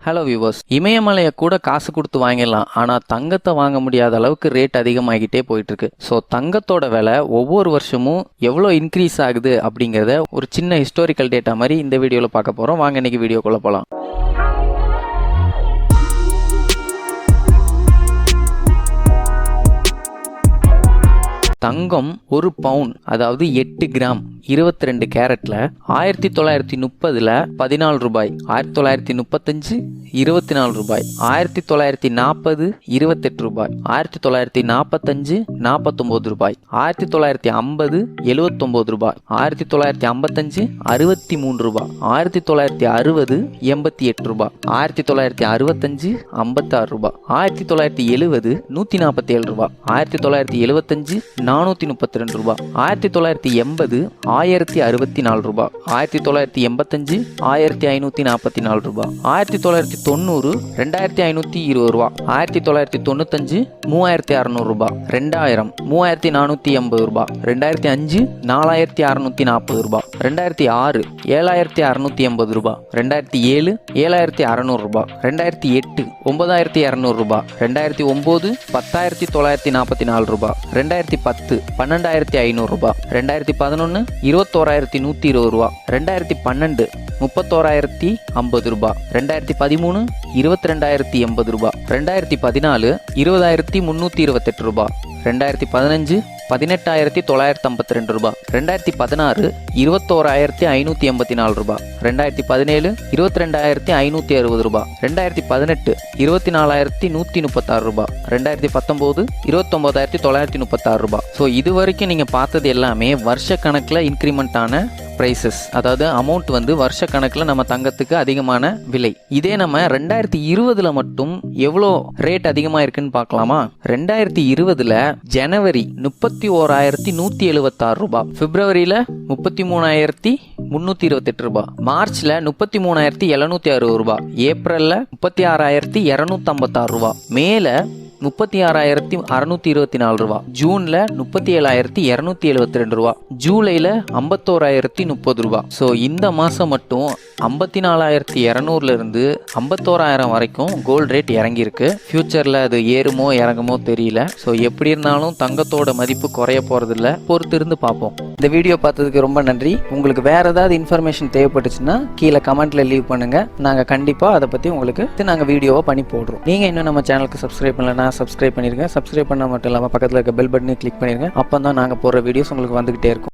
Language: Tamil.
ஹலோ வியூவர்ஸ், இமயமலையை கூட காசு கொடுத்து வாங்கிடலாம். ஆனால் தங்கத்தை வாங்க முடியாத அளவுக்கு ரேட் அதிகமாகிட்டே போயிட்டு இருக்கு. ஸோ தங்கத்தோட விலை ஒவ்வொரு வருஷமும் எவ்வளோ இன்க்ரீஸ் ஆகுது அப்படிங்கிறத ஒரு சின்ன ஹிஸ்டாரிக்கல் டேட்டா மாதிரி இந்த வீடியோவில் பார்க்க போகிறோம். வாங்க இன்னைக்கு வீடியோக்குள்ளே போகலாம். தங்கம் ஒரு பவுன், அதாவது 8 கிராம் 22 கேரட்ல 1930ல 14 ரூபாய், 1935 24 ரூபாய், 1940 28 ரூபாய், 1945 49 ரூபாய், 1950 79 ரூபாய், 1955 63 ரூபாய், 1960 88 ரூபாய், 1965 56 ரூபாய், 1970 147 ரூபாய், 1975 432 ரூபாய், 1980 1064 ரூபாய், 1985 1544 ரூபாய், 1990 2520 ரூபாய், 1995 3600 ரூபாய், 2000 3480 ரூபாய், 2005 4640 ரூபாய், 2006 7680 ரூபாய், 2007 7600 ரூபாய், 2008 9200 ரூபாய், 2009 10944 ரூபாய், 2010 12500 ரூபாய், 2011 21120 ரூபாய், 2012 31050 ரூபாய், 2013 22080 ரூபாய், 2014 20328 ரூபாய், 2015 18952 ரூபாய், 2016 21584 ரூபாய், 2017 22560 ரூபாய், 2018 24136 ரூபாய், 2019 29936 ரூபாய். ஸோ இது வரைக்கும் நீங்க பார்த்தது எல்லாமே வருஷ கணக்கில் இன்க்ரிமெண்ட் ஆன பிரைசஸ், அதாவது அமௌண்ட் வந்து வருஷ கணக்கில் நம்ம தங்கத்துக்கு அதிகமான விலை. இதே நம்ம 2020 மட்டும் எவ்வளோ ரேட் அதிகமா இருக்குன்னு பார்க்கலாமா? 2020 ஜனவரி 31176 ரூபாய், பிப்ரவரியில 33328 ரூபாய், மார்ச்ல 33760 ரூபாய், ஏப்ரல்ல 36256 ரூபாய், மேல 36624 ரூபா, ஜூன்ல 37272 ரூபா, ஜூலைல 51030 ரூபா. ஸோ இந்த மாசம் மட்டும் 54200 இருந்து 51000 வரைக்கும் கோல்டு ரேட் இறங்கியிருக்கு. ஃபியூச்சர்ல அது ஏறுமோ இறங்குமோ தெரியல. ஸோ எப்படி இருந்தாலும் தங்கத்தோட மதிப்பு குறைய போறதில்ல, பொறுத்து இருந்து பார்ப்போம். இந்த வீடியோ பார்த்ததுக்கு ரொம்ப நன்றி. உங்களுக்கு வேற ஏதாவது இன்ஃபர்மேஷன் தேவைப்பட்டுச்சுன்னா கீழே கமெண்ட்ல லீவ் பண்ணுங்க. நாங்கள் கண்டிப்பா அதை பத்தி உங்களுக்கு நாங்கள் வீடியோவை பண்ணி போடுறோம். நீங்க இன்னும் நம்ம சேனலுக்கு சப்ஸ்கிரைப் பண்ணலன்னா சப்ஸ்கிரைப் பண்ணிருங்க. சப்ஸ்கிரைப் பண்ண மட்டும் இல்லாமல் பக்கத்தில் இருக்க பெல் பட்டனை கிளிக் பண்ணிருங்க. அப்போ தான் நாங்கள் போடுற வீடியோஸ் உங்களுக்கு வந்துகிட்டே இருக்கும்.